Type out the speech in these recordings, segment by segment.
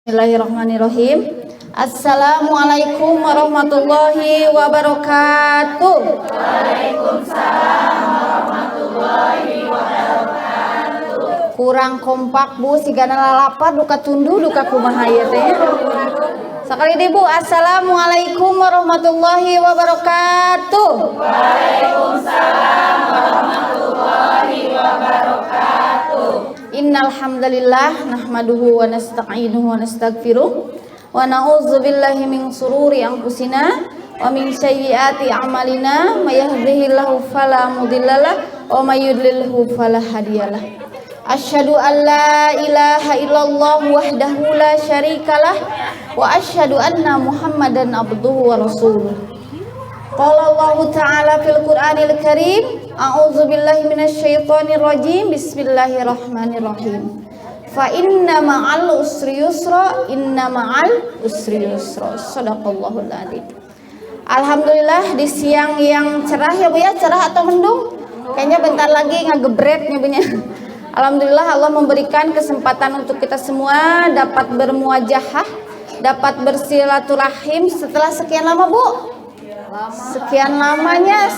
Bismillahirrahmanirrahim. Assalamualaikum warahmatullahi wabarakatuh. Waalaikumsalam warahmatullahi wabarakatuh. Kurang kompak Bu, sigana lalapar duka tundu duka kumaha ieu teh. Sakali deui Bu, assalamualaikum warahmatullahi wabarakatuh. Waalaikumsalam warahmatullahi wabarakatuh. Innal hamdalillah nahmaduhu wa nasta'inuhu wa nastaghfiruh wa na'udzu billahi min shururi anfusina wa min sayyiati a'malina may yahdihillahu fala mudhillalah wa may yudlilhu fala hadiyalah. Asyhadu an la ilaha illallah wahdahu la syarikalah wa asyhadu anna Muhammadan abduhu wa rasuluh. Qala Allah Ta'ala fil Qur'anil Karim, a'udzu billahi minasyaitonir rajim. Bismillahirrahmanirrahim. Fa inna ma'al usri yusra, inna ma'al usri yusra. Shadaqallahul adzim. Alhamdulillah di siang yang cerah ya Bu ya, cerah atau mendung? Kayaknya bentar lagi ngagebret nya Bu nya. Alhamdulillah Allah memberikan kesempatan untuk kita semua dapat bermuajahah, dapat bersilaturahim setelah sekian lama Bu. Sekian lamanya.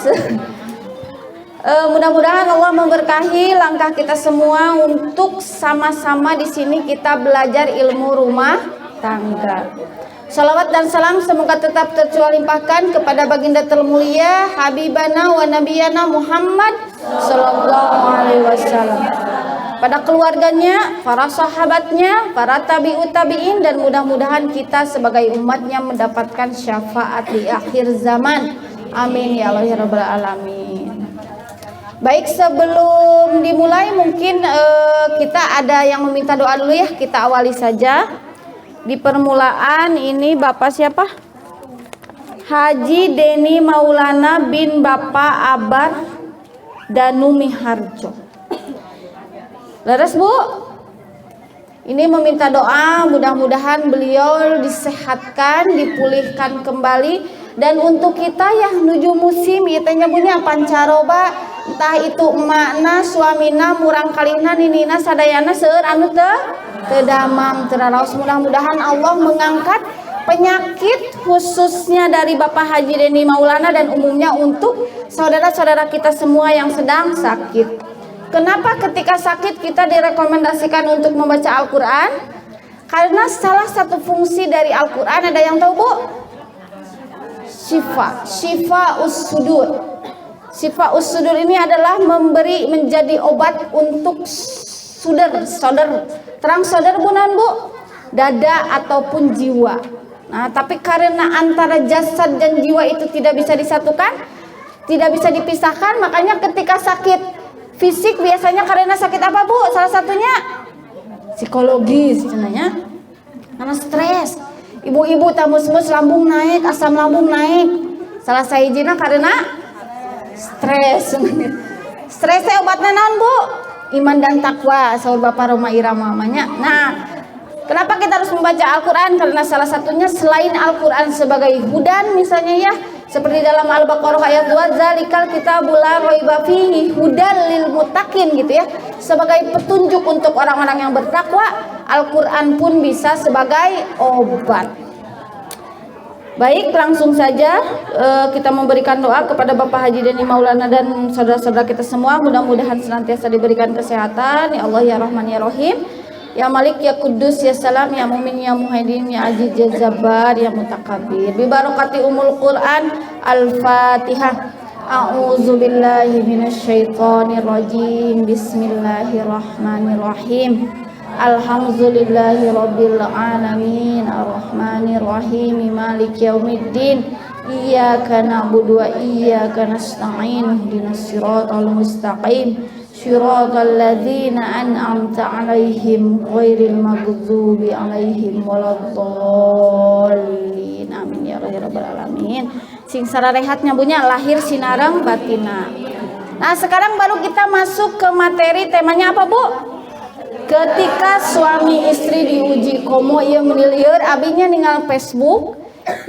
Mudah-mudahan Allah memberkahi langkah kita semua untuk sama-sama di sini kita belajar ilmu rumah tangga. Salawat dan salam semoga tetap tercurah limpahkan kepada baginda termulia Habibana wa Nabiyana Muhammad Sallallahu Alaihi Wasallam, pada keluarganya, para sahabatnya, para tabi'ut tabi'in, dan mudah-mudahan kita sebagai umatnya mendapatkan syafaat di akhir zaman. Amin ya Allah ya Rabbal Alamin. Baik, sebelum dimulai mungkin kita ada yang meminta doa dulu ya. Kita awali saja. Di permulaan ini Bapak siapa? Haji Deni Maulana bin Bapak Abar Danu Miharjo. Leres Bu, ini meminta doa mudah-mudahan beliau disehatkan, dipulihkan kembali. Dan untuk kita ya nuju musim itanya punya pancaroba, entah itu emakna, suamina, murang kalina, ninina, sadayana seueur anu teu damang teraraos. Mudah-mudahan Allah mengangkat penyakit khususnya dari Bapak Haji Deni Maulana dan umumnya untuk saudara-saudara kita semua yang sedang sakit. Kenapa ketika sakit kita direkomendasikan untuk membaca Al-Quran? Karena salah satu fungsi dari Al-Quran ada yang tahu Bu? Syifa ussudur. Syifa ussudur ini adalah memberi menjadi obat untuk sodar, terang sodar bunan Bu, dada ataupun jiwa. Nah, tapi karena antara jasad dan jiwa itu tidak bisa disatukan, tidak bisa dipisahkan, makanya ketika sakit fisik biasanya karena sakit apa Bu? Salah satunya psikologis cenanya. Karena stres. Ibu-ibu tamus-mus lambung naik, asam lambung naik. Salah sahijina karena stres. Stresnya obatnya naon Bu? Iman dan takwa, saur Bapak Roma Irama namanya. Nah, kenapa kita harus membaca Al-Quran? Karena salah satunya selain Al-Quran sebagai hudan misalnya ya, seperti dalam Al-Baqarah ayat 2, zalikal kitabul la raiba fihi hudal lil muttaqin gitu ya. Sebagai petunjuk untuk orang-orang yang bertakwa, Al-Quran pun bisa sebagai obat. Baik, langsung saja kita memberikan doa kepada Bapak Haji Deni Maulana dan saudara-saudara kita semua. Mudah-mudahan senantiasa diberikan kesehatan. Ya Allah ya Rahman ya Rahim, ya Malik ya Kudus ya Salam ya Mumin ya Muhaidin ya Aziz ya Jabbar ya Mutakabir. Bi barakati umul Quran. Al-Fatihah. A'udzu billahi minasyaitonir rajim. Bismillahirrahmanirrahim. Alhamdulillahi rabbil alamin arrahmanir rahim maliki yaumiddin iyyaka na'budu wa iyyaka nasta'in ihdinas siratal mustaqim siratal ladzina an'amta 'alaihim ghairil maghdubi 'alaihim waladdallin. Amin ya rabbal alamin. Sing sararehatnya punya lahir sinareng batina. Nah, sekarang baru kita masuk ke materi. Temanya apa Bu? Ketika suami istri diuji komo ieu menilieur abinya ningal Facebook,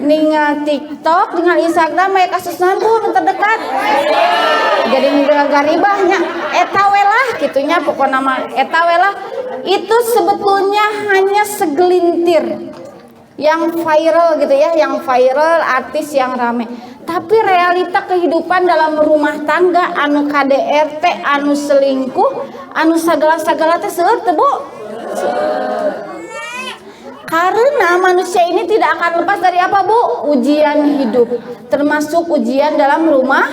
ningal TikTok, ningal Instagram aya kasusna Bu nu terdekat. Jadi garibahnya eta we lah kitunya pokona mah eta we lah itu sebetulnya hanya segelintir yang viral gitu ya, yang viral, artis yang rame. Tapi realita kehidupan dalam rumah tangga anu KDRT, anu selingkuh, anu sagala-sagala teh seueur teu Bu? Karena manusia ini tidak akan lepas dari apa Bu? Ujian hidup, termasuk ujian dalam rumah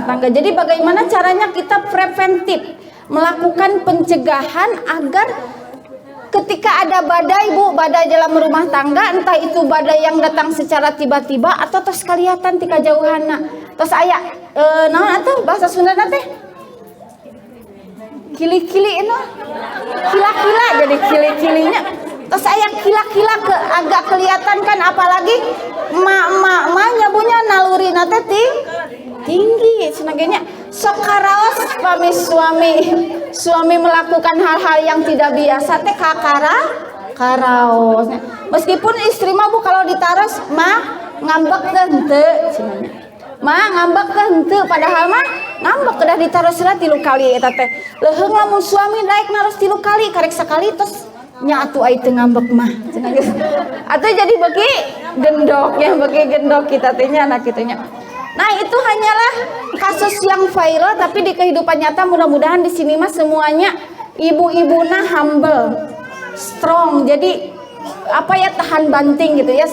tangga. Jadi bagaimana caranya kita preventif melakukan pencegahan agar ketika ada badai Bu, badai dalam rumah tangga, entah itu badai yang datang secara tiba-tiba atau terus kelihatan tika jauhana. Terus aya naon atuh bahasa Sundana teh? Kili-kili itu. Kila-kila jadi kili-kilinya. Terus aya kila-kila agak kelihatan kan, apalagi mak-mak nyabunya nalurina teh tinggi senagenya. Sok karaos pami suami melakukan hal-hal yang tidak biasa teh karaos. Meskipun istri mah Bu kalau ditaros mah ngambek teh henteu cenanya. Mah ngambek teh henteu, padahal mah ngambek kedah ditaros lah 3 kali eta teh. Leuheung lamun suami daek naros 3 kali, karek sakali terus nya atuh ai teu ngambek mah cenah geus. Atuh jadi bagi gendok kita teh nya anak kitu nya. Nah, itu hanyalah kasus yang viral, tapi di kehidupan nyata mudah-mudahan di sini mah semuanya ibu-ibuna humble, strong. Jadi apa ya, tahan banting gitu ya.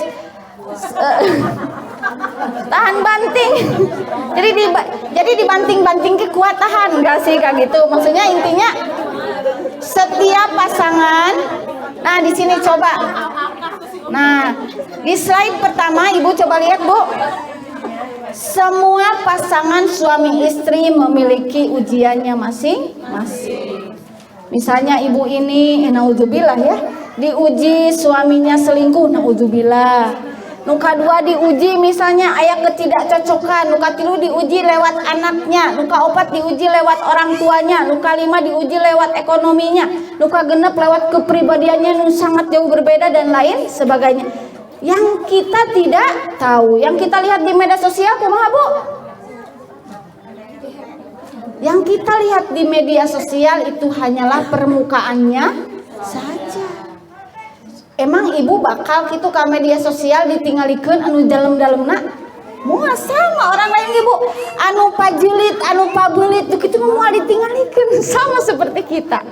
Tahan banting. Jadi dibanting-banting ke kuat tahan, enggak sih kayak gitu. Maksudnya intinya setiap pasangan. Nah, di sini coba. Nah, di slide pertama Ibu coba lihat, Bu. Semua pasangan suami istri memiliki ujiannya masing-masing. Misalnya ibu ini, naudzubillah ya, diuji suaminya selingkuh, naudzubillah. Nuka 2 diuji misalnya aya ketidakcocokan, nuka 3 diuji lewat anaknya, nuka 4 diuji lewat orang tuanya, nuka 5 diuji lewat ekonominya, nuka 6 lewat kepribadiannya yang sangat jauh berbeda dan lain sebagainya. Yang kita tidak tahu, yang kita lihat di media sosial kumaha Bu? Yang kita lihat di media sosial itu hanyalah permukaannya saja. Emang ibu bakal gitu ke media sosial ditinggalikeun anu dalem-dalemna? Moal sama orang lain ibu, anu pajelit, anu pabelit itu moal ditinggalikeun sama seperti kita.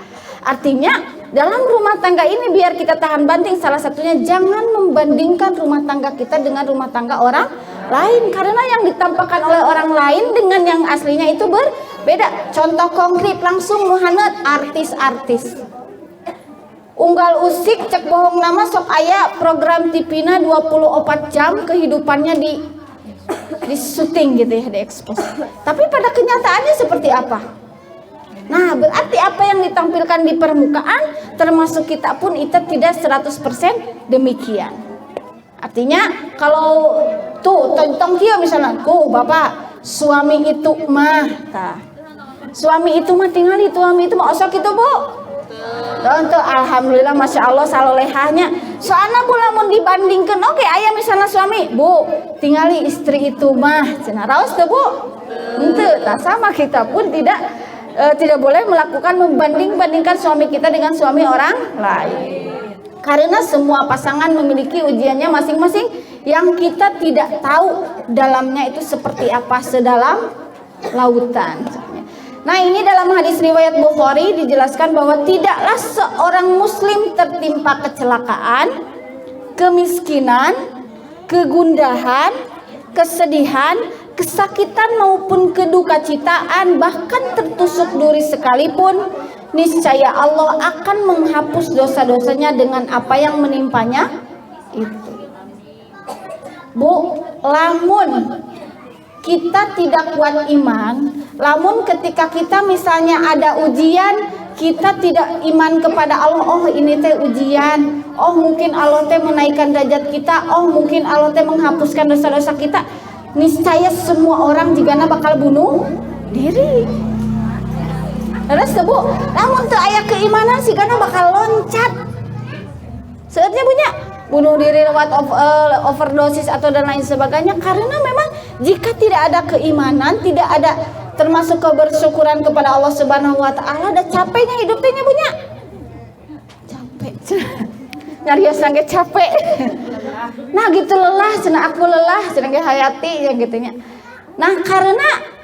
Artinya dalam rumah tangga ini biar kita tahan banting, salah satunya jangan membandingkan rumah tangga kita dengan rumah tangga orang lain, karena yang ditampakkan oleh orang lain dengan yang aslinya itu berbeda. Contoh konkret langsung muhanet artis-artis unggal usik cek bohong nama sok aya program TV-na 24 jam kehidupannya di syuting gitu ya, diekspos. Tapi pada kenyataannya seperti apa? Nah, berarti apa yang ditampilkan di permukaan termasuk kita pun itu tidak 100% demikian. Artinya kalau tuh tong kieu misalnya, Bapak, suami itu mah suami itu mah tingali suami itu mah osok itu Bu. Untuk alhamdulillah masya Allah salolehahnya. Soalnya Bu lamun dibandingkan, oke aya misalnya suami, Bu, tingali istri itu mah cenah raos teu Bu? Henteu, tak sama kita pun tidak boleh melakukan membanding-bandingkan suami kita dengan suami orang lain. Karena semua pasangan memiliki ujiannya masing-masing yang kita tidak tahu dalamnya itu seperti apa, sedalam lautan. Nah, ini dalam hadis riwayat Bukhari dijelaskan bahwa tidaklah seorang muslim tertimpa kecelakaan, kemiskinan, kegundahan, kesedihan, kesakitan maupun kedukacitaan, bahkan tertusuk duri sekalipun, niscaya Allah akan menghapus dosa-dosanya dengan apa yang menimpanya itu. Bu, lamun kita tidak kuat iman, lamun ketika kita misalnya ada ujian, kita tidak iman kepada Allah, oh ini teh ujian, oh mungkin Allah teh menaikkan derajat kita, oh mungkin Allah teh menghapuskan dosa-dosa kita, niscaya semua orang jigana bakal bunuh diri. Terus Bu, namun teu aya keimanan sigana bakal loncat. Seutnya punya bunuh diri lewat overdosis atau dan lain sebagainya, karena memang jika tidak ada keimanan, tidak ada termasuk kebersyukuran kepada Allah Subhanahu wa taala, ada capeknya hidupnya punya. nyarios nangge capek. Nah gitu lelah, cenah aku lelah, cenah ge hayati ya gitunya. Nah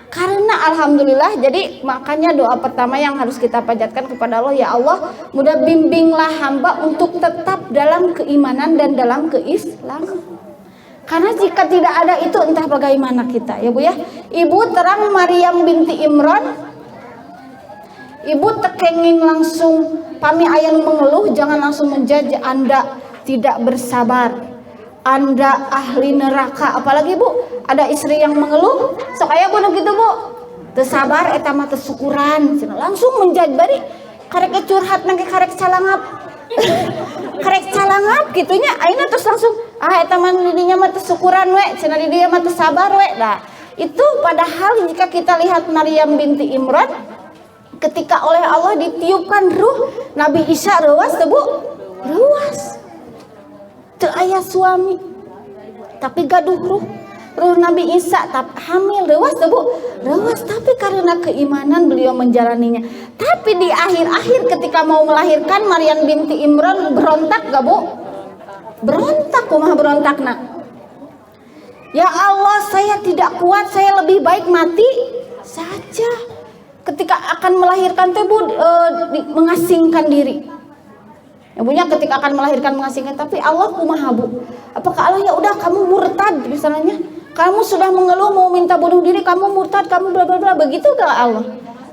karena alhamdulillah, jadi makanya doa pertama yang harus kita panjatkan kepada Allah, ya Allah, mudah bimbinglah hamba untuk tetap dalam keimanan dan dalam keislaman. Karena jika tidak ada itu entah bagaimana kita, ya Bu ya. Ibu terang Maryam binti Imran, ibu tekengin langsung pami aya nu mengeluh, jangan langsung menjudge Anda tidak bersabar, Anda ahli neraka. Apalagi Bu, ada istri yang mengeluh, sok aya Bu gitu Bu, teu sabar eta mah teu syukuran, langsung menjudge bari karek curhat nang karek calangap. Karek calangap gitunya ayeuna terus langsung eta mah didinya mah teu syukuran we, cenah di dieu mah teu sabar we. Nah, itu padahal jika kita lihat Maryam binti Imran, ketika oleh Allah ditiupkan ruh Nabi Isa reuas teu Bu? Reuas. Teu aya suami. Tapi gaduh ruh Nabi Isa hamil reuas teu Bu? Reuas, tapi karena keimanan beliau menjalaninya. Tapi di akhir-akhir ketika mau melahirkan Maryam binti Imran berontak gak Bu? Berontak, kumaha berontakna? Ya Allah, saya tidak kuat, saya lebih baik mati saja. Ketika akan melahirkan teh Bu mengasingkan diri. Ibunya ketika akan melahirkan mengasingkan, tapi Allah kumaha Bu? Apakah Allah ya udah kamu murtad misalnya? Kamu sudah mengeluh mau minta bunuh diri, kamu murtad, kamu bla bla bla, begitu gak Allah?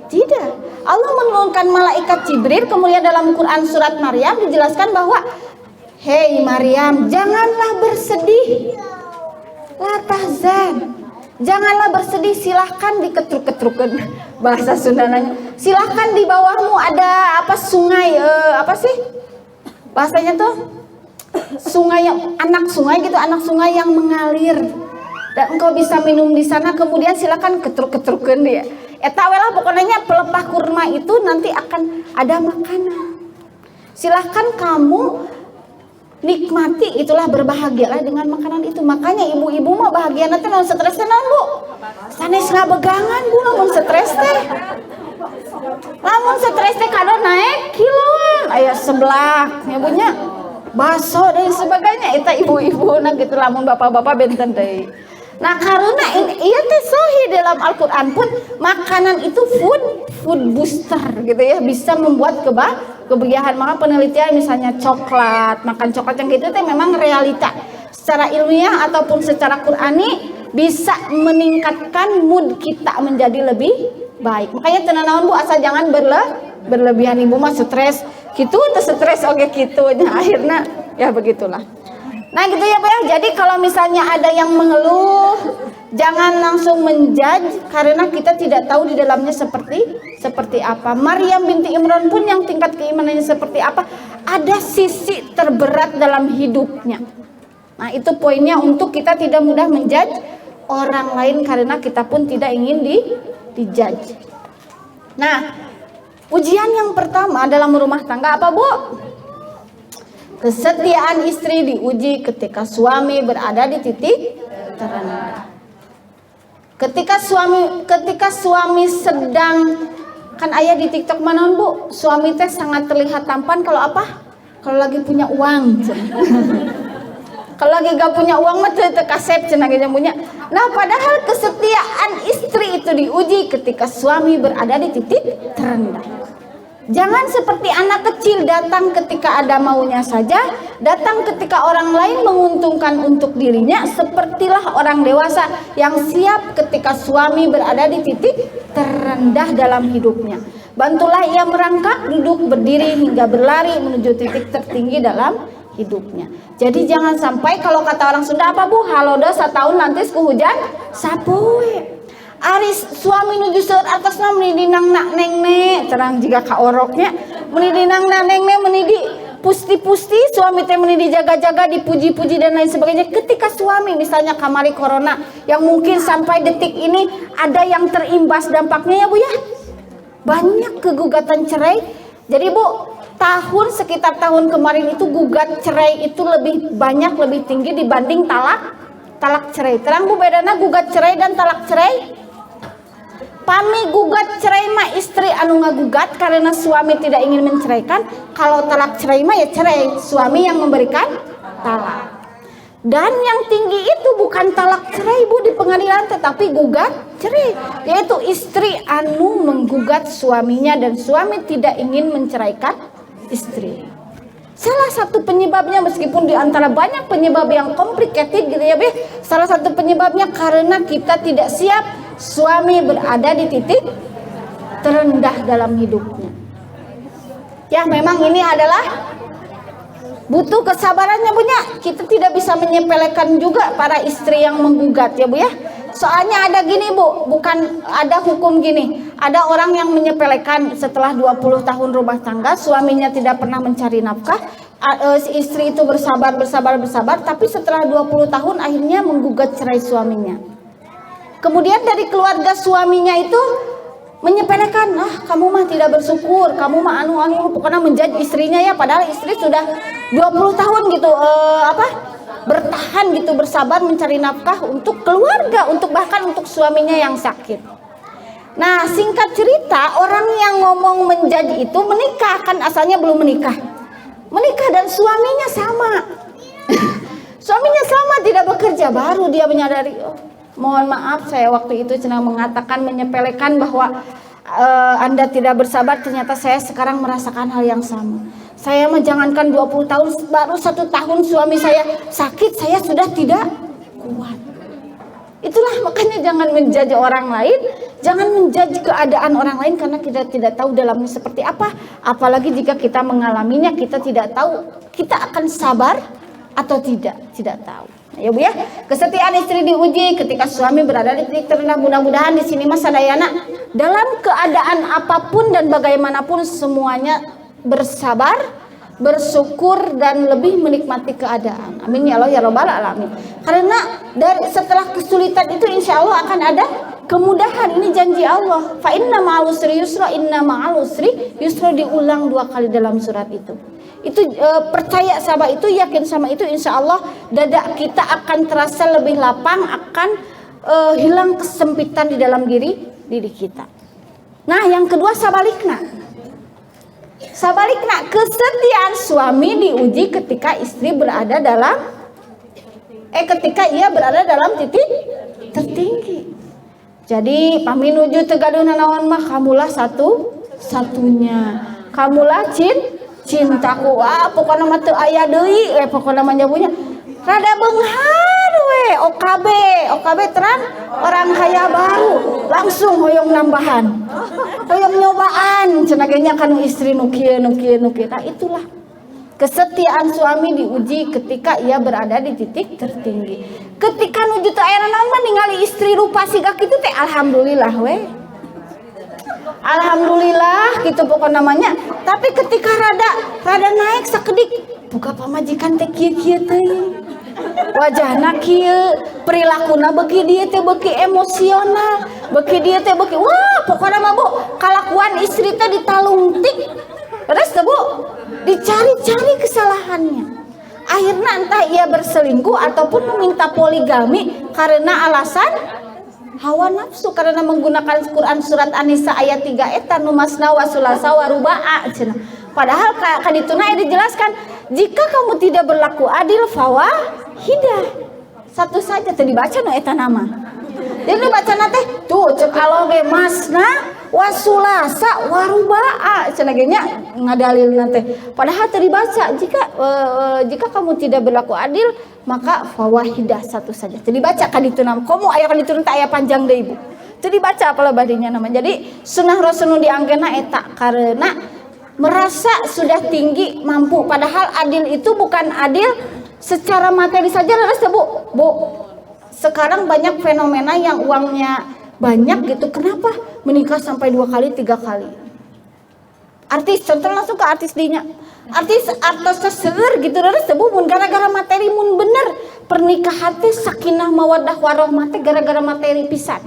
Tidak. Allah menurunkan malaikat Jibril, kemudian dalam Quran surat Maryam dijelaskan bahwa hei Maryam, janganlah bersedih. La tahzan. Janganlah bersedih, silahkan diketruk-ketrukkan bahasa Sundanya. Silahkan di bawahmu ada apa sungai, apa sih bahasanya tuh? Sungai, anak sungai gitu, anak sungai yang mengalir. Dan engkau bisa minum di sana, kemudian silakan ketruk-ketrukkan dia. Eta we lah pokoknya pelepah kurma itu nanti akan ada makanan. Silahkan kamu nikmati, itulah berbahagialah dengan makanan itu. Makanya ibu-ibu mah bahagia nanti non stres naon Bu? Sanes ngabegangan Bu lamun stres teh. Lamun stres teh kado naik kiloan, aya seblak nya bunya. Baso dan sebagainya eta ibu-ibu nah gitu, lamun bapak-bapak benten deui. Nah karena iya teh sahih dalam Al-Quran pun makanan itu food booster gitu ya, bisa membuat kebahagiaan. Maka penelitian misalnya coklat, makan coklat yang gitu teh memang realita secara ilmiah ataupun secara Qur'ani bisa meningkatkan mood kita menjadi lebih baik. Makanya tenanawan Bu, asal jangan berlebihan. Ibu mah stres gitu, stres oke gitu, nah, akhirnya ya begitulah. Nah gitu ya Bu ya. Jadi kalau misalnya ada yang mengeluh, jangan langsung menjudge karena kita tidak tahu di dalamnya seperti apa. Maryam binti Imran pun yang tingkat keimanannya seperti apa, ada sisi terberat dalam hidupnya. Nah itu poinnya, untuk kita tidak mudah menjudge orang lain karena kita pun tidak ingin dijudge. Nah, ujian yang pertama dalam rumah tangga apa Bu? Kesetiaan istri diuji ketika suami berada di titik terendah. Ketika suami sedang, kan ayah di TikTok mana Bu, suami teh sangat terlihat tampan kalau apa? Kalau lagi punya uang. Kalau lagi gak punya uang mah teu kasep cenah ge punya. Nah, padahal kesetiaan istri itu diuji ketika suami berada di titik terendah. Jangan seperti anak kecil, datang ketika ada maunya saja, datang ketika orang lain menguntungkan untuk dirinya. Sepertilah orang dewasa yang siap ketika suami berada di titik terendah dalam hidupnya. Bantulah ia merangkak, duduk, berdiri, hingga berlari menuju titik tertinggi dalam hidupnya. Jadi jangan sampai, kalau kata orang Sunda apa Bu, halodo satahun nanti ku hujan sapoe. Aris suami nuju seur atasna meuni dinangna nengne terang jika ka oroknya meuni dinangna nengne meuni di pusti-pusti, suami teh meuni dijaga-jaga, dipuji-puji dan lain sebagainya. Ketika suami misalnya kamari corona yang mungkin sampai detik ini ada yang terimbas dampaknya ya Bu ya, banyak kegugatan cerai. Jadi Bu, sekitar tahun kemarin itu gugat cerai itu lebih banyak, lebih tinggi dibanding talak cerai. Terang Bu bedana gugat cerai dan talak cerai? Pami gugat cerai mah istri anu ngagugat karena suami tidak ingin menceraikan. Kalau talak cerai mah ya cerai, suami yang memberikan talak. Dan yang tinggi itu bukan talak cerai Bu di pengadilan, tetapi gugat cerai, yaitu istri anu menggugat suaminya dan suami tidak ingin menceraikan istri. Salah satu penyebabnya, meskipun di antara banyak penyebab yang complicated gitu ya, salah satu penyebabnya karena kita tidak siap suami berada di titik terendah dalam hidupnya. Ya, memang ini adalah butuh kesabarannya Bu ya. Kita tidak bisa menyepelekan juga para istri yang menggugat ya Bu ya. Soalnya ada gini Bu, bukan ada hukum gini. Ada orang yang menyepelekan setelah 20 tahun rumah tangga, suaminya tidak pernah mencari nafkah. Istri itu bersabar, tapi setelah 20 tahun akhirnya menggugat cerai suaminya. Kemudian dari keluarga suaminya itu menyepelekan, kamu mah tidak bersyukur, kamu mah anu pokoknya menjadi istrinya ya, padahal istri sudah 20 tahun gitu bertahan gitu, bersabar mencari nafkah untuk keluarga, untuk bahkan untuk suaminya yang sakit. Nah, singkat cerita, orang yang ngomong menjadi itu menikah, kan asalnya belum menikah dan suaminya sama. Suaminya sama, tidak bekerja, baru dia menyadari, mohon maaf saya waktu itu sedang mengatakan, menyepelekan bahwa Anda tidak bersabar, ternyata saya sekarang merasakan hal yang sama. Saya menjangankan 20 tahun, baru 1 tahun suami saya sakit, saya sudah tidak kuat. Itulah makanya jangan menjudge orang lain, jangan menjudge keadaan orang lain, karena kita tidak tahu dalamnya seperti apa. Apalagi jika kita mengalaminya, kita tidak tahu kita akan sabar atau tidak tahu. Ya Bu ya, kesetiaan istri diuji ketika suami berada di titik terendah. Mudah-mudahan di sini Mas Sadayana dalam keadaan apapun dan bagaimanapun semuanya bersabar, bersyukur dan lebih menikmati keadaan. Amin ya Allah ya Rabbal alamin. Karena dari setelah kesulitan itu insya Allah akan ada kemudahan. Ini janji Allah. Fa inna ma'al usri yusra, inna ma'al usri yusra, diulang 2 kali dalam surat itu. Itu percaya sama itu, yakin sama itu, insya Allah dada kita akan terasa lebih lapang, akan hilang kesempitan di dalam diri kita. Nah, yang kedua sabalikna, kesetiaan suami diuji ketika istri berada dalam ketika ia berada dalam titik tertinggi. Jadi paminuju tegaduh nanaon mah, kamulah satunya, kamulah cintaku, pokoknya mah teu aya deui, pokoknya mah nyabunya rada beunghar we, OKB terang orang kaya baru langsung hoyong nambahan, hoyong nyobaan cenagenya kanu istri nu kieu. Nah, itulah kesetiaan suami diuji ketika ia berada di titik tertinggi. Ketika nuju teu aya naon mah ningali istri rupa siga kitu teh alhamdulillah we. Alhamdulillah gitu pokok namanya. Tapi ketika rada naik sakedik, buka pamajikan teh kieu teh, wajahna kieu, perilakuna beuki dieu teh beuki emosional, beuki dieu teh beuki, wah pokokna mah Bu, kalakuan istri teh ditalungtik terus teh Bu, dicari-cari kesalahannya. Akhirnya entah ia berselingkuh ataupun meminta poligami karena alasan hawa nafsu, karena menggunakan Quran surat An-Nisa ayat 3 eta nu masna wa sulasa wa ruba'a cenah. Padahal kadituna dijelaskan, jika kamu tidak berlaku adil fawahidah, satu saja tadi baca nu eta nama. Jadi bacana teh tuh cek aloge masna wa sulasa wa ruba'a cenah ge nya ngadalilna teh. Padahal tadi baca jika kamu tidak berlaku adil maka fawahidah, satu saja. Jadi baca kadituna komo aya kadituna teh aya panjang deui Bu. Tadi baca apalah badinya nama. Jadi sunnah rasul nu dianggena eta karena merasa sudah tinggi mampu, padahal adil itu bukan adil secara materi saja. Terus Bu, sekarang banyak fenomena yang uangnya banyak gitu, kenapa menikah sampai 2 kali 3 kali. Artis, contoh langsung ke artis dinya, artis seser gitu, terus mun gara-gara materi, mun bener pernikahan teh sakinah mawaddah warahmah teh gara-gara materi pisan.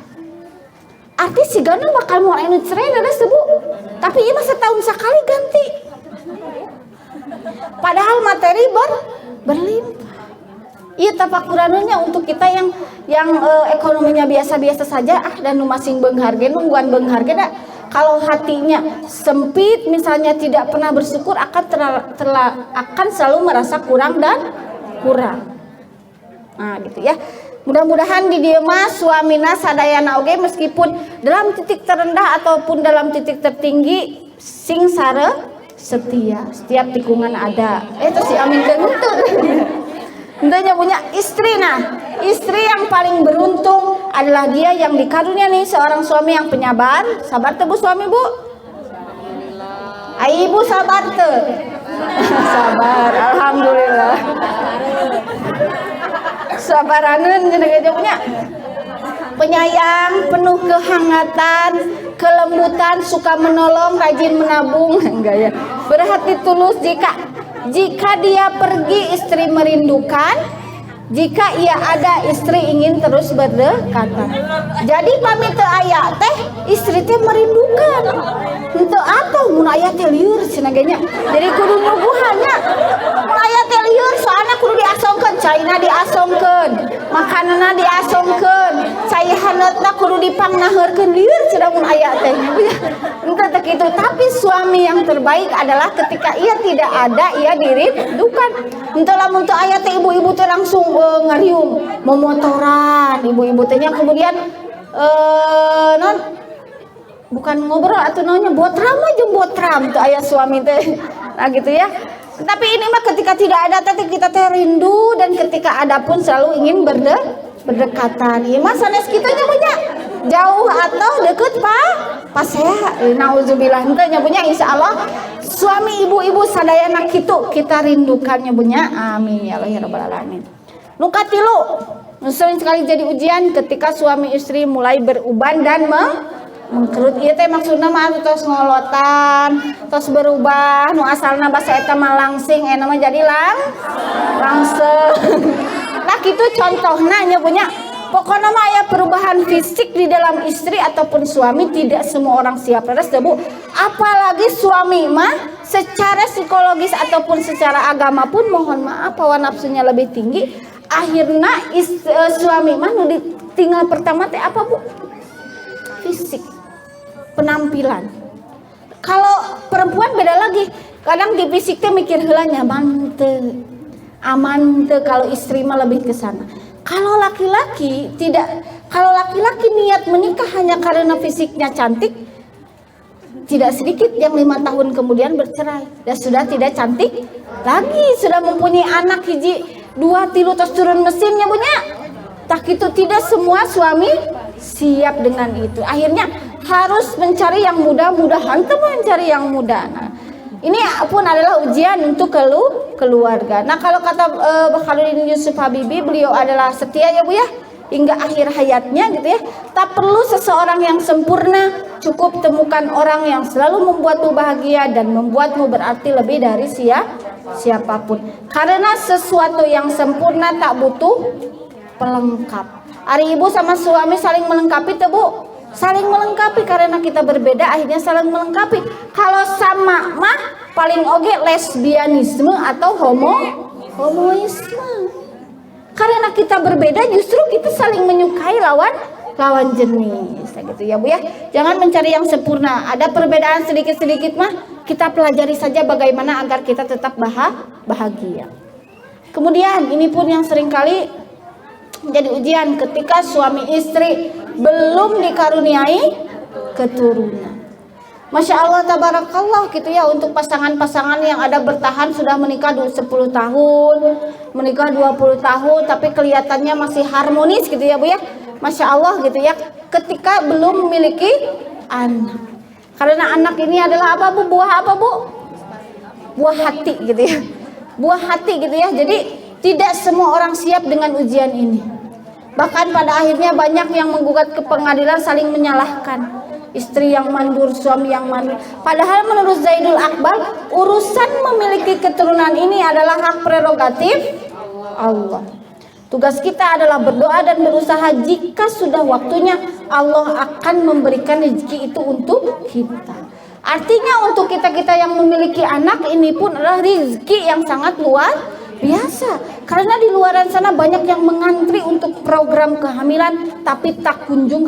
Artis si gana bakal mau anu cerai terus Bu, tapi ieu mah setahun sekali ganti. Padahal materi berlimpah. Iya tafakurannya untuk kita yang ekonominya biasa-biasa saja dan masing beungharge nungguan beungharge dah. Kalau hatinya sempit misalnya tidak pernah bersyukur akan selalu merasa kurang dan kurang. Nah gitu ya. Mudah-mudahan di dieu mah suamina sadayana oge meskipun dalam titik terendah ataupun dalam titik tertinggi sing sare setia. Setiap tikungan ada. Itu si amin teu. Entahnya punya istri. Nah, istri yang paling beruntung adalah dia yang dikaruniai seorang suami yang penyabar. Sabar teu Bu suami Bu? Ai Ibu sabar teu? Sabar, alhamdulillah. Sabaraneun geus punya. Penyayang, penuh kehangatan, kelembutan, suka menolong, rajin menabung, enggak ya. Berhati tulus jika dia pergi istri merindukan, jika ia ada istri ingin terus berdekatan. Jadi pamit teu aya teh istri teh merindukan. Henteu atuh mun aya teh lieur cenah ge nya. Jadi kudu nubuhannya. Mun aya teh lieur soalna kudu diasongkeun, caina diasongkeun, makananna diasongkeun, cai hanetna kudu dipangnaheurkeun lieur cenah mun aya teh. Henteu teh kitu, tapi suami yang terbaik adalah ketika ia tidak ada ia dirindukan. Henteu lamun teu aya teh ibu-ibu teh langsung ngariung memotoran ibu-ibu tehnya kemudian bukan ngobrol atau namanya botram aja botram tuh ayah suami teh. Nah gitu ya. Tapi ini mah ketika tidak ada teh kita teh rindu dan ketika ada pun selalu ingin berdekatan. Ieu mah sanes kitu nya punya jauh atau deket pasea. Nauzubillah henteu nya punya insyaallah suami ibu-ibu sadayana kitu kita rindukannya punya. Amin ya Allah ya rabbal alamin. Nu katilu, sering sekali jadi ujian ketika suami istri mulai beruban dan mengkerut. Ieu teh maksudna mah tos ngolotan, tos berubah, nu asalna basa eta mah langsing, eta mah jadi langseng. Nah kitu contohna nya punya. Pokoknya mah aya perubahan fisik di dalam istri ataupun suami tidak semua orang siap. Terus Bu, apalagi suami mah secara psikologis ataupun secara agama pun mohon maaf hawa nafsunya lebih tinggi. Akhirnya suami mah nu ditinggal pertama teh apa Bu? Fisik, penampilan. Kalau perempuan beda lagi, kadang di fisik teh mikir heula nyaman teu, aman teu, kalau istri mah lebih ke sana. Kalau laki-laki niat menikah hanya karena fisiknya cantik, tidak sedikit yang 5 tahun kemudian bercerai dan sudah tidak cantik lagi, sudah mempunyai anak hiji 2 3 terus turun mesinnya punya. Tak itu tidak semua suami siap dengan itu. Akhirnya harus mencari yang mudah-mudahan tuh mencari yang mudah. Nah, ini pun adalah ujian untuk keluarga. Nah, kalau kata Bakhruddin Yusuf Habibie, beliau adalah setia ya Bu ya hingga akhir hayatnya gitu ya. Tak perlu seseorang yang sempurna, cukup temukan orang yang selalu membuatmu bahagia dan membuatmu berarti lebih dari siapapun. Karena sesuatu yang sempurna tak butuh pelengkap. Ari ibu sama suami saling melengkapi tuh Bu, saling melengkapi karena kita berbeda akhirnya saling melengkapi. Kalau sama mah paling oge lesbianisme atau homoisme. Karena kita berbeda justru kita saling menyukai lawan jenis gitu ya Bu ya. Jangan mencari yang sempurna. Ada perbedaan sedikit-sedikit mah kita pelajari saja bagaimana agar kita tetap bahagia. Kemudian ini pun yang seringkali jadi ujian ketika suami istri belum dikaruniai keturunan. Masya Allah tabarakallah gitu ya, untuk pasangan-pasangan yang ada bertahan sudah menikah 10 tahun, menikah 20 tahun tapi kelihatannya masih harmonis gitu ya Bu ya. Masya Allah gitu ya, ketika belum memiliki anak. Karena anak ini adalah apa Bu? Buah apa Bu? Buah hati gitu ya. Buah hati gitu ya. Jadi tidak semua orang siap dengan ujian ini. Bahkan pada akhirnya banyak yang menggugat ke pengadilan saling menyalahkan. Istri yang mandur, suami yang mandur. Padahal menurut Zaidul Akbar, urusan memiliki keturunan ini adalah hak prerogatif Allah. Tugas kita adalah berdoa dan berusaha, jika sudah waktunya Allah akan memberikan rezeki itu untuk kita. Artinya untuk kita-kita yang memiliki anak ini pun adalah rezeki yang sangat luar biasa. Karena di luaran sana banyak yang mengantri untuk program kehamilan tapi tak kunjung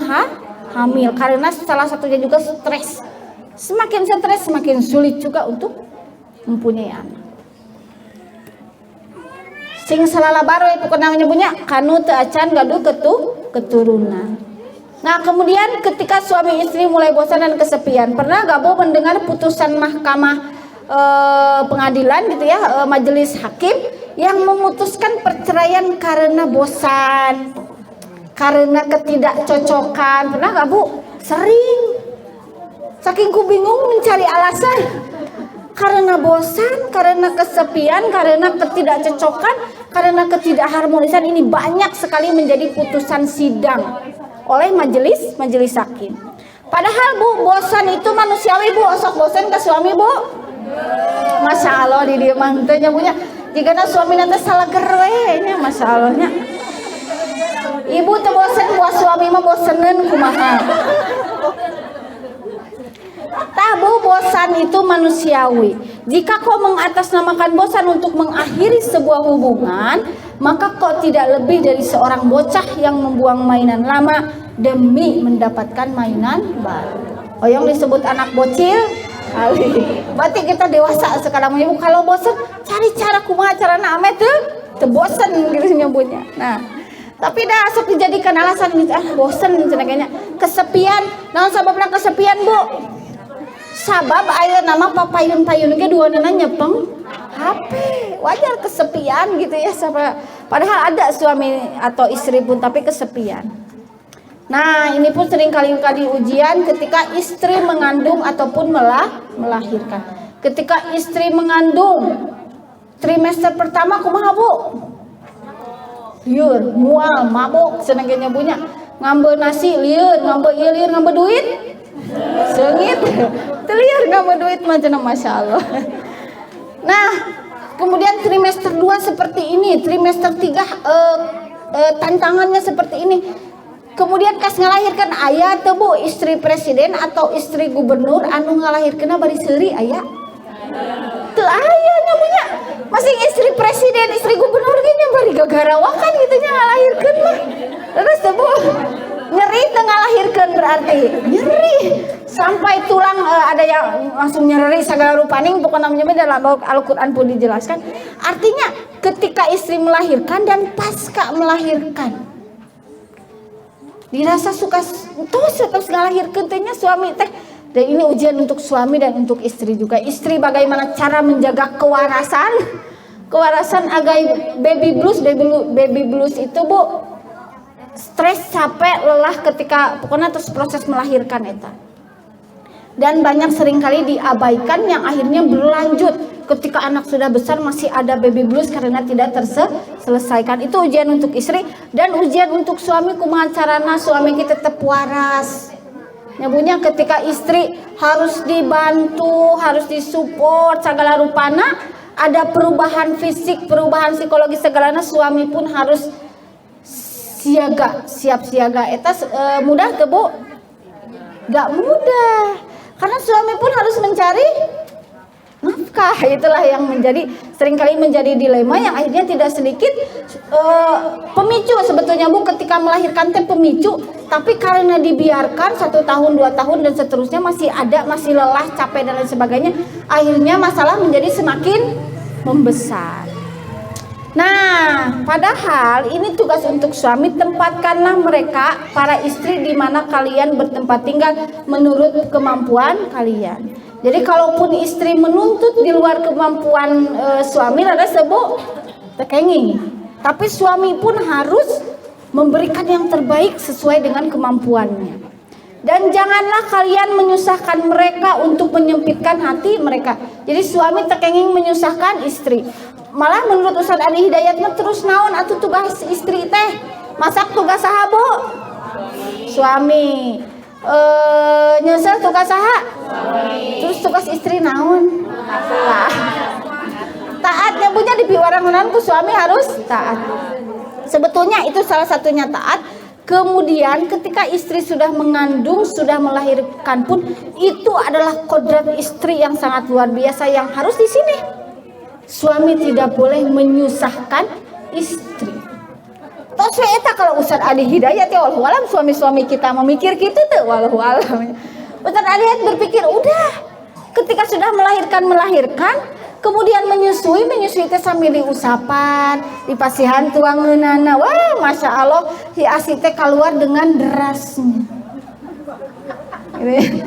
hamil. Karena salah satunya juga stres. Semakin stres semakin sulit juga untuk mempunyai anak. Sing salala baru itu namanya punya kanu teu acan gaduh keturunan. Nah, kemudian ketika suami istri mulai bosan dan kesepian, pernah gak Bu mendengar putusan mahkamah pengadilan gitu ya, majelis hakim yang memutuskan perceraian karena bosan, karena ketidakcocokan? Pernah gak Bu? Sering. Saking ku bingung mencari alasan. Karena bosan, karena kesepian, karena ketidakcocokan, karena ketidakharmonisan, ini banyak sekali menjadi putusan sidang oleh majelis hakim. Padahal Bu, bosan itu manusiawi Bu, sok bosan ke suami Bu. Masya Allah di dia mantunya punya. Jika suami nanti salah gerwenya, Masya Allahnya. Ibu tuh bosan buat suami mah bosenin kumaha. Tabu bosan itu manusiawi. Jika kau mengatasnamakan bosan untuk mengakhiri sebuah hubungan, maka kau tidak lebih dari seorang bocah yang membuang mainan lama demi mendapatkan mainan baru. Oh, yang disebut anak bocil, berarti kita dewasa sekarang. Ibu kalau bosan, cari cara kumaha carana ame teu bosan gitu nyebutnya. Nah, tapi dah sok dijadikan alasan bosan cenah kesepian. Naon sababna kesepian, Bu? Sabab aya nama papayun-payun ge duana nyepeng HP. Wajar kesepian gitu ya. Padahal ada suami atau istri pun tapi kesepian. Nah, ini pun sering kali ujian ketika istri mengandung ataupun melahirkan. Ketika istri mengandung trimester pertama kumaha Bu? Lieur, mual, mabok, cenah ge nyabunya. Ngambil nasi lieur, ngambil ieu lieur, ngambil duit sengit, teliar ngambil duit macam Masya Allah. Nah, kemudian trimester 2 seperti ini, trimester 3 tantangannya seperti ini. Kemudian kas ngalahirkan aya teu Bu istri presiden atau istri gubernur anu ngalahirkeunna bari seuri aya? Teu aya nyamunya. Masing istri presiden, istri gubernur ge nya bari gagarawakan gitu nya ngalahirkeun mah. Terus teu Bu nyeri tengah lahirkan berarti nyeri sampai tulang ada yang langsung nyeri segala rupaning pokoknya namanya dalam Al-Quran pun dijelaskan. Artinya ketika istri melahirkan dan pasca melahirkan dirasa suka terus ngalahirkeun teh nya suami teh. Dan ini ujian untuk suami dan untuk istri juga. Istri bagaimana cara menjaga kewarasan agar baby blues itu Bu, stres, capek, lelah ketika pokoknya terus proses melahirkan eta. Dan banyak seringkali diabaikan yang akhirnya berlanjut ketika anak sudah besar masih ada baby blues karena tidak terselesaikan. Itu ujian untuk istri dan ujian untuk suami. Kumaha carana suami kita tetap waras. Nyabunya ketika istri harus dibantu, harus disupport segala rupana, ada perubahan fisik, perubahan psikologi segalanya, suami pun harus siap siaga. Eta mudah ke Bu? Gak mudah. Karena suami pun harus mencari nafkah. Itulah yang seringkali menjadi dilema yang akhirnya tidak sedikit pemicu sebetulnya Bu ketika melahirkan teh pemicu. Tapi karena dibiarkan 1 tahun 2 tahun dan seterusnya masih lelah, capek dan lain sebagainya, akhirnya masalah menjadi semakin membesar. Nah, padahal ini tugas untuk suami. Tempatkanlah mereka para istri di mana kalian bertempat tinggal menurut kemampuan kalian. Jadi kalaupun istri menuntut di luar kemampuan suami, ada sebut tekenging. Tapi suami pun harus memberikan yang terbaik sesuai dengan kemampuannya. Dan janganlah kalian menyusahkan mereka untuk menyempitkan hati mereka. Jadi suami tekenging menyusahkan istri. Malah menurut Ustaz Adi Hidayat terus naon atuh tugas istri teh? Masak tugas saha Bu? Suami. Nyesel tugas saha? Terus tugas istri naon? Taatnya punya di piwarang ku suami harus taat. Sebetulnya itu salah satunya taat. Kemudian ketika istri sudah mengandung, sudah melahirkan pun itu adalah kodrat istri yang sangat luar biasa yang harus di sini. suami tidak boleh menyusahkan istri. Tos eta kalau Ustaz Adi Hidayat ya wallahu alam suami-suami kita memikir gitu tuh wallahu alam. Ustaz Adi berpikir udah ketika sudah melahirkan kemudian menyusui teh sambil diusapan, dipasihan tuangeunana. Wah, Masya Allah, si Asi teh keluar dengan derasnya. Gitu.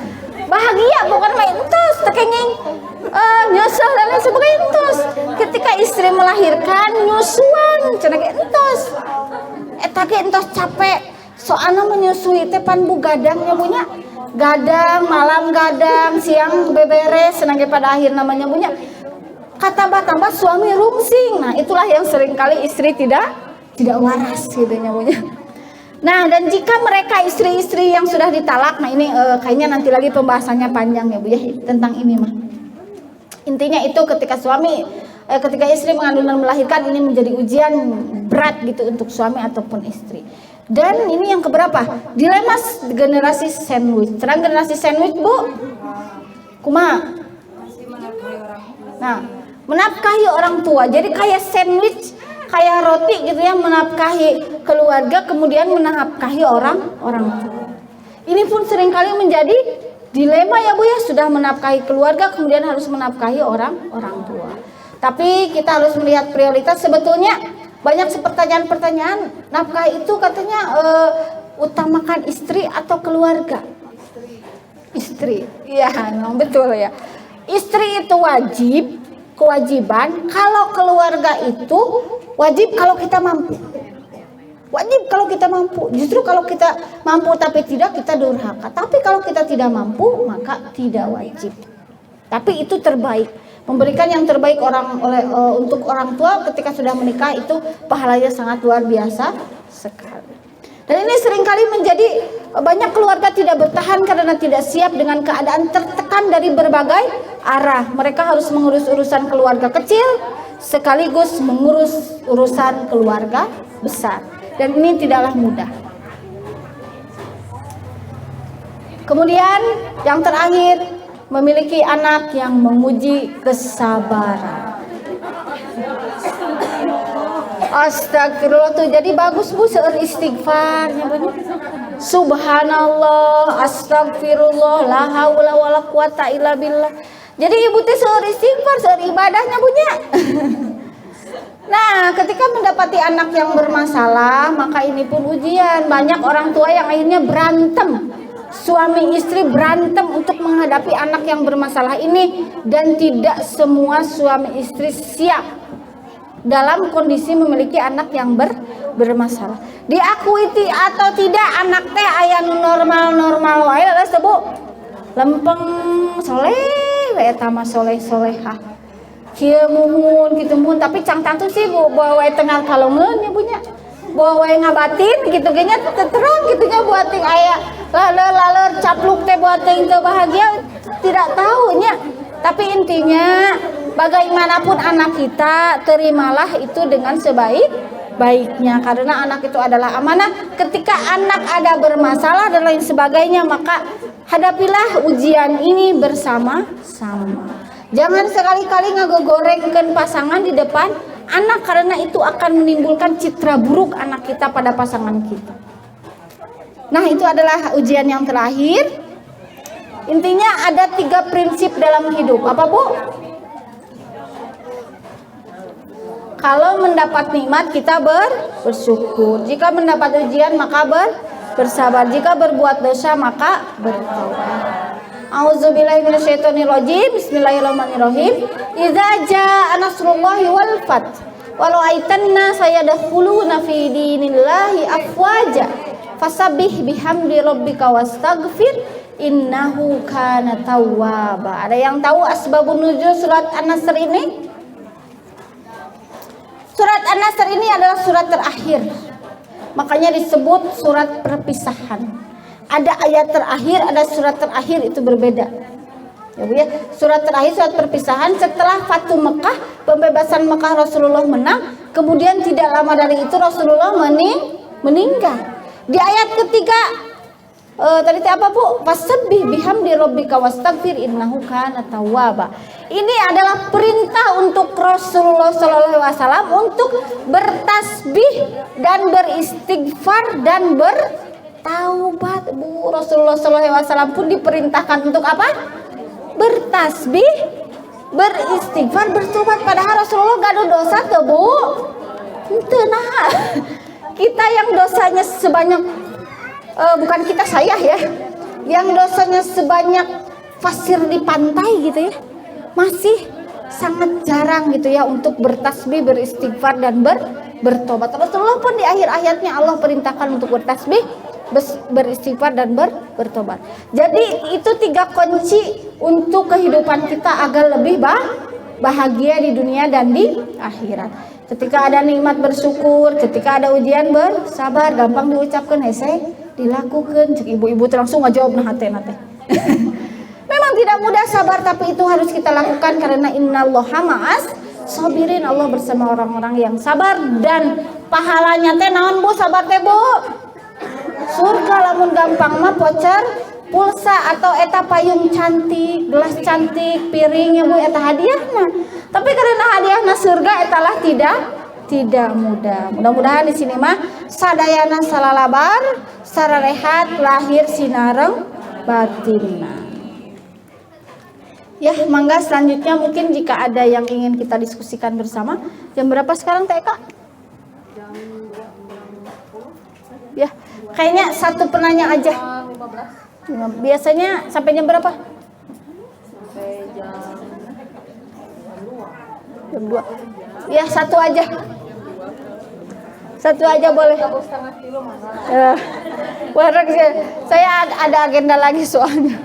Bahagia bukan main entos, tekenging nyusuh dan lain sebagainya entos. Ketika istri melahirkan nyusuan, cenah ge entos. Eta ge entos capek. Soalnya menyusui teh pan bu gadangnya punya. Gadang, malam gadang, siang beberes, cenah ge pada akhir namanya punya. Tambah suami rungsing. Nah, itulah yang seringkali istri tidak waras gitu nyamunya. Nah, dan jika mereka istri-istri yang sudah ditalak, nah ini kayaknya nanti lagi pembahasannya panjang ya Bu ya tentang ini mah. Intinya itu ketika istri mengandung dan melahirkan ini menjadi ujian berat gitu untuk suami ataupun istri. Dan ini yang keberapa? Dilema generasi sandwich. Terang generasi sandwich Bu? Kumaha? Nah, menafkahi orang tua. Jadi kayak sandwich, kayak roti gitu ya, menafkahi keluarga kemudian menafkahi orang tua. Ini pun seringkali menjadi dilema ya Bu ya, sudah menafkahi keluarga kemudian harus menafkahi orang tua. Tapi kita harus melihat prioritas. Sebetulnya banyak pertanyaan-pertanyaan, nafkah itu katanya utamakan istri atau keluarga? Istri. Iya, betul ya. Istri itu kewajiban, kalau keluarga itu wajib kalau kita mampu. Wajib kalau kita mampu. Justru kalau kita mampu tapi tidak, kita durhaka. Tapi kalau kita tidak mampu, maka tidak wajib. Tapi itu terbaik. Memberikan yang terbaik untuk orang tua ketika sudah menikah itu pahalanya sangat luar biasa sekali. Dan ini seringkali menjadi banyak keluarga tidak bertahan karena tidak siap dengan keadaan tertekan dari berbagai arah. Mereka harus mengurus urusan keluarga kecil sekaligus mengurus urusan keluarga besar. Dan ini tidaklah mudah. Kemudian yang terakhir, memiliki anak yang menguji kesabaran. Astagfirullah tuh jadi bagus Bu seueur istighfarnya Bu. Subhanallah, astagfirullah, la haula wala quwata illa billah. Jadi ibu teh seueur istighfar, seueur ibadahnya punya. Nah, ketika mendapati anak yang bermasalah, maka ini pun ujian. Banyak orang tua yang akhirnya berantem. Suami istri berantem untuk menghadapi anak yang bermasalah ini, dan tidak semua suami istri siap dalam kondisi memiliki anak yang bermasalah. Diakui atau tidak anak teh aya normal wae lah Bu. Lempeng soleh we eta mah soleh-solehah. Kieu muhun kitu muhun tapi cang tantu sih Bu bawa wae tengah kalongeun nya punya. Bawa wae ngabatin gitu genya terang gitu nya buat ting aya laler capluk teh buat ting teu bahagia tidak tahu nya. Tapi intinya bagaimanapun anak kita, terimalah itu dengan sebaik-baiknya karena anak itu adalah amanah. Ketika anak ada bermasalah dan lain sebagainya, maka hadapilah ujian ini bersama-sama. Jangan sekali-kali ngagegorengkeun pasangan di depan anak karena itu akan menimbulkan citra buruk anak kita pada pasangan kita. Nah, itu adalah ujian yang terakhir. Intinya ada 3 prinsip dalam hidup. Apa Bu? Kalau mendapat nikmat kita bersyukur. Jika mendapat ujian maka bersabar. Jika berbuat dosa maka bertaubat. A'udzubillahi minasyaitonirrajim. Bismillahirrahmanirrahim. Idza jaa nasrullahi wal fath walau aitanna sayadkhuluna fi dinillahi afwaja fasabbih bihamdi rabbika wastaghfir innahu kana tawwaba. Ada yang tahu asbabun nuzul surat An-Nasr ini? Surat An-Nasr ini adalah surat terakhir. Makanya disebut surat perpisahan. Ada ayat terakhir, ada surat terakhir, itu berbeda. Ya Bu ya, surat terakhir surat perpisahan setelah Fatu Mekah, pembebasan Mekah Rasulullah menang, kemudian tidak lama dari itu Rasulullah meninggal. Di ayat ketiga tadi apa Bu? Fasabbih bihamdi rabbika wastaghfir innahu kana tawwaba. Ini adalah perintah untuk Rasulullah SAW untuk bertasbih dan beristighfar dan bertaubat. Bu, Rasulullah SAW pun diperintahkan untuk apa? Bertasbih, beristighfar, bertobat. Padahal Rasulullah gak ada dosa tuh, Bu. Itu nah, kita yang dosanya sebanyak bukan kita, saya ya, yang dosanya sebanyak pasir di pantai gitu ya, masih sangat jarang gitu ya untuk bertasbih, beristighfar dan bertobat. Rasulullah pun di akhir ayatnya Allah perintahkan untuk bertasbih, beristighfar dan bertobat. Jadi itu 3 kunci untuk kehidupan kita agar lebih bahagia di dunia dan di akhirat. Ketika ada nikmat bersyukur, ketika ada ujian bersabar, gampang diucapkan hese, dilakukan. Cek ibu-ibu langsung ngajawab nah hate. Memang tidak mudah sabar, tapi itu harus kita lakukan karena innallaha ma'as sabirin. Allah bersama orang-orang yang sabar, dan pahalanya teh naon Bu sabar teh Bu? Surga. Lamun gampang mah voucher pulsa atau eta payung cantik, gelas cantik, piringnya Bu, eta hadiahna. Tapi karena hadiahna surga etalah tidak mudah. Mudah-mudahan di sini mah sadayana salalabar, sararehat lahir sinareng batinna. Ya, mangga selanjutnya mungkin jika ada yang ingin kita diskusikan bersama. Jam berapa sekarang Teh Kak? Jam 2:40. Ya, kayaknya satu penanya aja. 15. Biasanya sampai jam berapa? Sampai jam 2. Ya, satu aja. Satu aja boleh. Ya. Warak saya ada agenda lagi soalnya.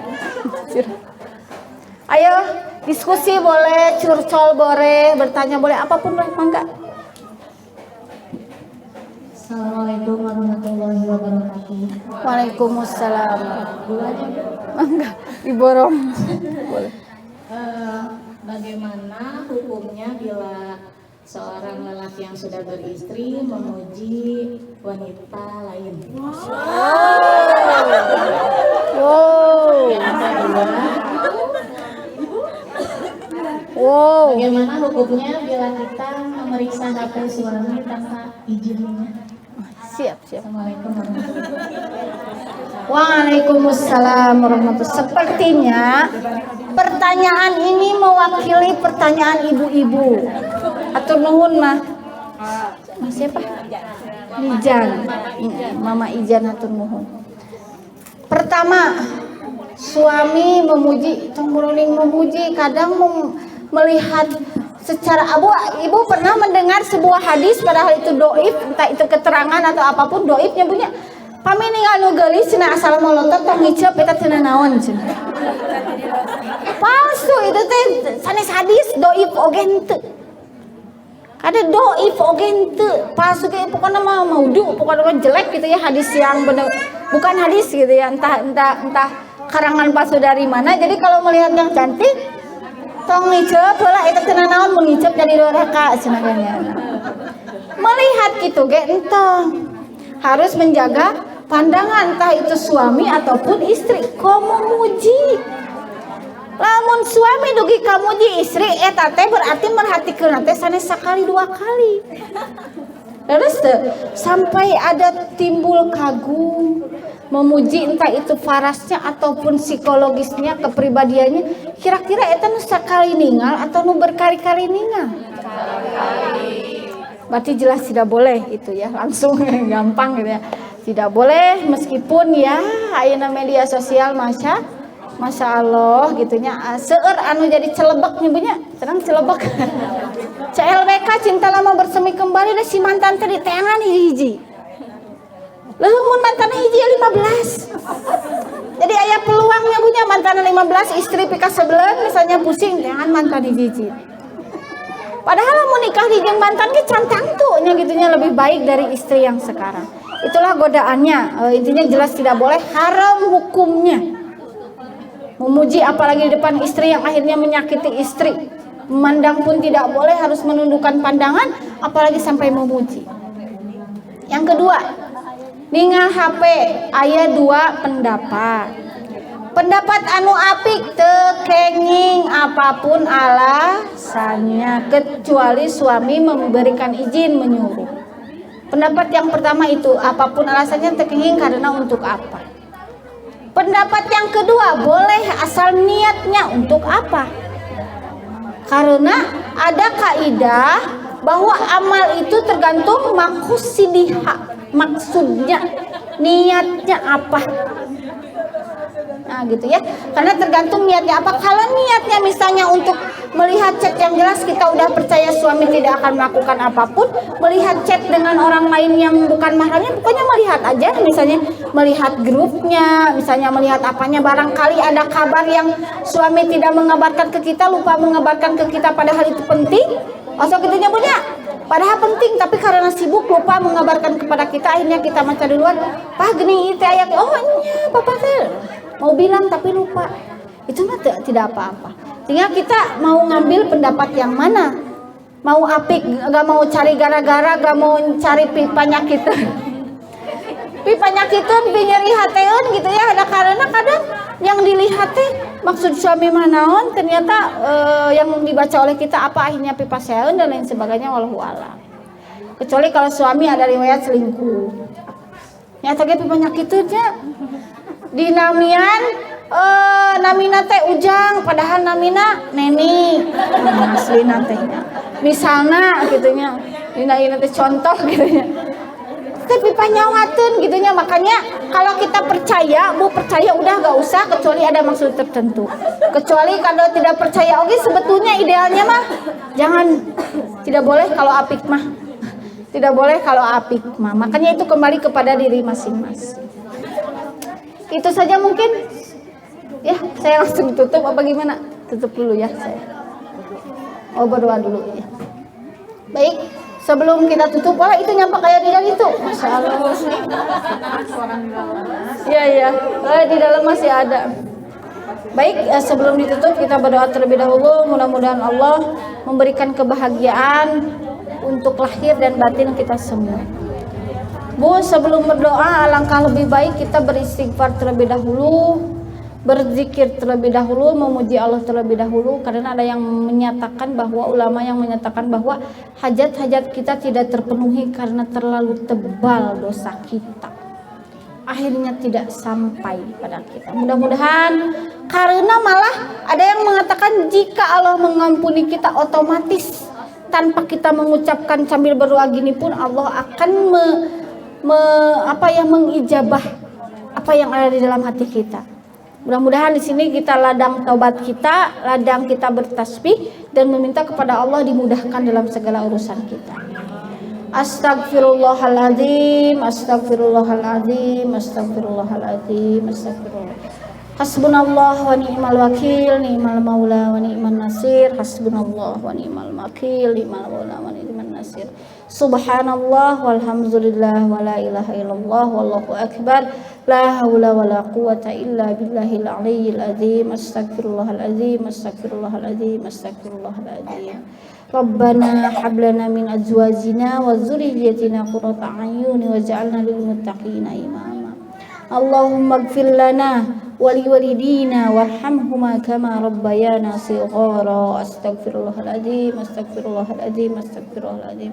Ayo, diskusi boleh, curcol boleh, bertanya boleh, apapun lah, mangga. Assalamualaikum warahmatullahi wabarakatuh. Waalaikumsalam. Mangga, diborong. Boleh. Bagaimana hukumnya bila seorang lelaki yang sudah beristri memuji wanita lain? Wow. Yang kedua, Wow. bagaimana hukumnya bila kita memeriksa HP suami tanpa izinnya? Siap. Assalamualaikum warahmatullahi wabarakatuh. Waalaikumsalam warahmatullahi. Sepertinya pertanyaan ini mewakili pertanyaan ibu-ibu. Atur nuhun mah. Mas siapa? Ijan. Mama Ijan atur nuhun. Pertama, suami memuji, tongguruling memuji, kadang melihat secara ibu pernah mendengar sebuah hadis, padahal itu doib, entah itu keterangan atau apapun, doibnya punya pami ninggal nu geulis cenah asal molotot tong ngicep eta cenah naon cenah. Palsu itu teh sanes hadis doib oge henteu. Kada doib oge henteu, palsu ge pokona mah maudhu, pokona jelek gitu ya, hadis yang bener bukan hadis gitu ya, entah karangan palsu dari mana. Jadi kalau melihat yang cantik tong ngicep heula eta cenah naon mun ngicep jadi doraka cenah nya. Melihat gitu ge entong harus menjaga pandangan, entah itu suami ataupun istri. Komo muji, lamun suami dugi kamuji istri eta teh berarti merhatikeun teh sanes sakali 2 kali. Terus sampai ada timbul kagum, memuji, entah itu farasnya ataupun psikologisnya, kepribadiannya. Kira-kira eta nu sakali ningal atau nu berkali-kali ningal? Berarti jelas tidak boleh itu ya, langsung gampang gitu ya. Tidak boleh, meskipun ya ayeuna media sosial Masya Allah gitunya, seueur anu jadi celebek nyebutnya, tenang celebek. CLBK cinta lama bersemi kembali deh, si mantan teh ditengan hiji. Mun mantan hiji 15. Jadi aya peluangnya punya mantan 15, istri pika sebelah misalnya pusing jangan mantan hiji. Padahal mau nikah di jeung mantan ge cantang tuh nya gitunya, lebih baik dari istri yang sekarang. Itulah godaannya. Intinya jelas tidak boleh, haram hukumnya. Memuji apalagi di depan istri yang akhirnya menyakiti istri. Memandang pun tidak boleh, harus menundukkan pandangan apalagi sampai memuji. Yang kedua, ningal HP aya 2 pendapat. Pendapat anu apik tekenging apapun alasannya kecuali suami memberikan izin menyuruh. Pendapat yang pertama itu apapun alasannya tekenging karena untuk apa. Pendapat yang kedua boleh asal niatnya untuk apa. Karena ada kaidah bahwa amal itu tergantung maksudnya, niatnya apa. Nah gitu ya, karena tergantung niatnya apa. Kalau niatnya misalnya untuk melihat chat yang jelas, kita udah percaya suami tidak akan melakukan apapun. Melihat chat dengan orang lain yang bukan mahramnya, pokoknya melihat aja. Misalnya melihat grupnya, misalnya melihat apanya. Barangkali ada kabar yang suami tidak mengabarkan ke kita, lupa mengabarkan ke kita padahal itu penting. Asal kita punya padahal penting, tapi karena sibuk lupa mengabarkan kepada kita, akhirnya kita baca duluan. Pak gini itu ayat, oh iya papa teh mau bilang tapi lupa. Itu mah tidak apa-apa. Tinggal kita mau ngambil pendapat yang mana. Mau apik, gak mau cari gara-gara, gak mau cari pipanya kita. Pipanya kita nyeri hateun gitu ya. Ada karena kadang yang dilihat maksud suami manaon ternyata yang dibaca oleh kita apa akhirnya pipa seun dan lain sebagainya, wallahu a'lam. Kecuali kalau suami ada riwayat selingkuh. Nyata ge pipanya kitunya dinamian namina teh ujang padahal namina neni aslina teh misalna gitunya dina teh contoh gitunya tapi panyawateun gitunya. Makanya kalau kita percaya udah gak usah kecuali ada maksud tertentu. Kecuali kalau tidak percaya oke, sebetulnya idealnya mah jangan, tidak boleh kalau apik mah. Tidak boleh kalau apik mah. Makanya itu kembali kepada diri masing-masing. Itu saja mungkin. Ya, saya langsung tutup apa gimana? Tutup dulu ya saya. Oh, berdoa dulu ya. Baik, sebelum kita tutup, wah itu nyampe kayak di dalam itu. Masya Allah. Iya. Di dalam masih ada. Baik, sebelum ditutup kita berdoa terlebih dahulu. Mudah-mudahan Allah memberikan kebahagiaan untuk lahir dan batin kita semua. Bu, sebelum berdoa alangkah lebih baik kita beristighfar terlebih dahulu, berzikir terlebih dahulu, memuji Allah terlebih dahulu. Karena ada yang menyatakan bahwa, ulama yang menyatakan bahwa hajat-hajat kita tidak terpenuhi karena terlalu tebal dosa kita, akhirnya tidak sampai pada kita. Mudah-mudahan, karena malah ada yang mengatakan jika Allah mengampuni kita otomatis tanpa kita mengucapkan sambil berdoa gini pun Allah akan mengijabah apa yang ada di dalam hati kita. Mudah-mudahan di sini kita ladang taubat kita, ladang kita bertasbih dan meminta kepada Allah dimudahkan dalam segala urusan kita. Astagfirullahaladzim, astagfirullahaladzim, astagfirullahaladzim, astagfirullah. Hasbunallah wa ni'mal wakil, ni'mal maula wa ni'man nasir. Hasbunallah wa ni'mal wakil, ni'mal maula wa ni'man nasir. Subhanallah walhamdulillah wa la ilaha illallah wallahu akbar. La haula wa la quwata illa billahil aliyyil azim. Astagfirullahaladzim, astagfirullahaladzim, astagfirullahaladzim. Rabbana hablana min azwajina wa dzurriyyatina qurrata a'yun waj'alna lil muttaqina imama. Allahumma ighfir lana wa liwalidina warhamhuma kama rabbayana shighara. Astaghfirullahaladzim, astaghfirullahaladzim, astaghfirullahaladzim.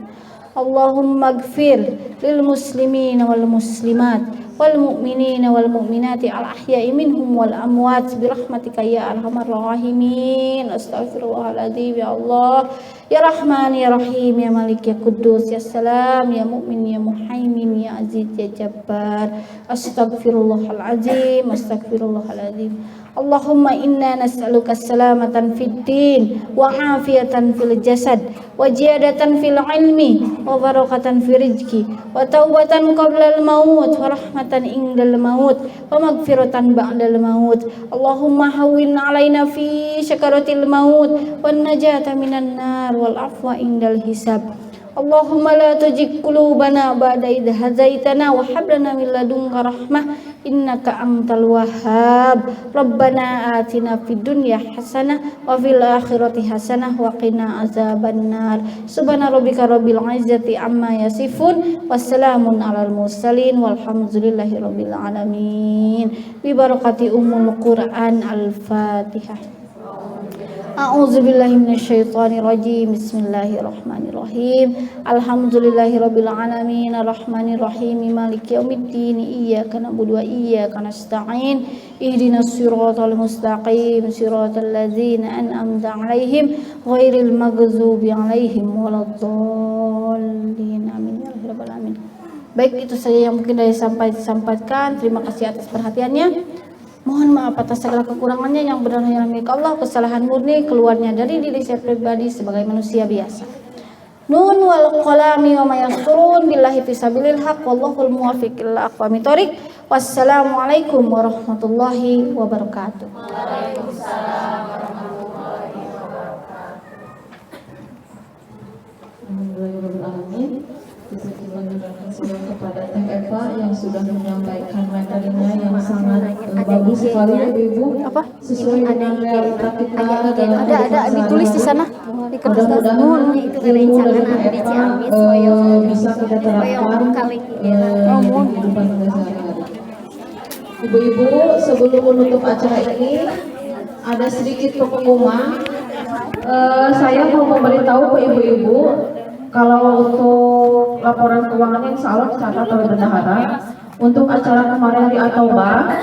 Allahumma ighfir lil muslimina wal muslimat wal mu'minina wal mu'minati al ahya'i minhum wal amwat birahmatika ya arhamar rahimin. Astaghfirullahaladzim. Ya Allah, ya Rahman, ya Rahim, ya Malik, ya Kudus, ya Salam, ya Mu'min, ya Muhaimin, ya Aziz, ya Jabbar. Astaghfirullahaladzim, astaghfirullahaladzim. Allahumma inna nas'aluka salamatan fid din wa afiyatan fil jasad wa ziyadatan fil ilmi wa barakatan fil rizqi wa taubatan qabla al maut wa rahmatan indal maut wa maghfiratan ba'dal maut. Allahumma hawwin alaina fi sakaratil maut wan najata minan nar wal afwa indal hisab Allahumma la tuzigh qulubana ba'da idh hadaitana wa hab lana min ladunka rahmah innaka antal wahhab. Rabbana atina fid dunya hasanah wa fil akhirati hasanah wa qina azabannar. Subhana rabbika rabbil izzati amma yasifun wassalamun alal mursalin walhamdulillahi rabbil alamin. Bi barakati ummul Quran al-Fatihah. A'udzubillahi minasyaitonirrajim. Bismillahirrahmanirrahim. Alhamdulillahirabbil alamin arrahmanirrahim maliki yaumiddin iyyaka na'budu wa iyyaka nasta'in ihdinas siratal mustaqim siratal ladzina an'amta 'alaihim ghairil maghdubi 'alaihim waladdallin. Amin ya rabbal alamin. Baik, itu saja yang mungkin saya sampaikan. Terima kasih atas perhatiannya. Mohon maaf atas segala kekurangannya, yang benar hanya milik Allah. Kesalahan murni keluarnya dari diri saya pribadi sebagai manusia biasa. Nun wal qalami wa ma yasturun billahi fisabilil haq wallahul muwaffiq ila aqwamit thoriq. Wassalamualaikum warahmatullahi wabarakatuh. Waalaikumsalam warahmatullahi wabarakatuh. Alhamdulillahirrahmanirrahim. Terima kepada Teh Eva yang sudah menyampaikan materinya yang sangat bagus sekali Ibu. Apa? Sesuai dengan realita kita dalam Ada ditulis di sana. Di kertas. Mudah-mudahan itu kerencangan aku di Ciamis bisa kita terapkan kali di kehidupan kita sehari-hari. Ibu-ibu, sebelum menutup acara ini ada sedikit pengumuman. Saya mau memberitahu ke ibu-ibu kalau untuk laporan keuangan insya Allah dicatat oleh bendahara untuk acara kemarin di Atoba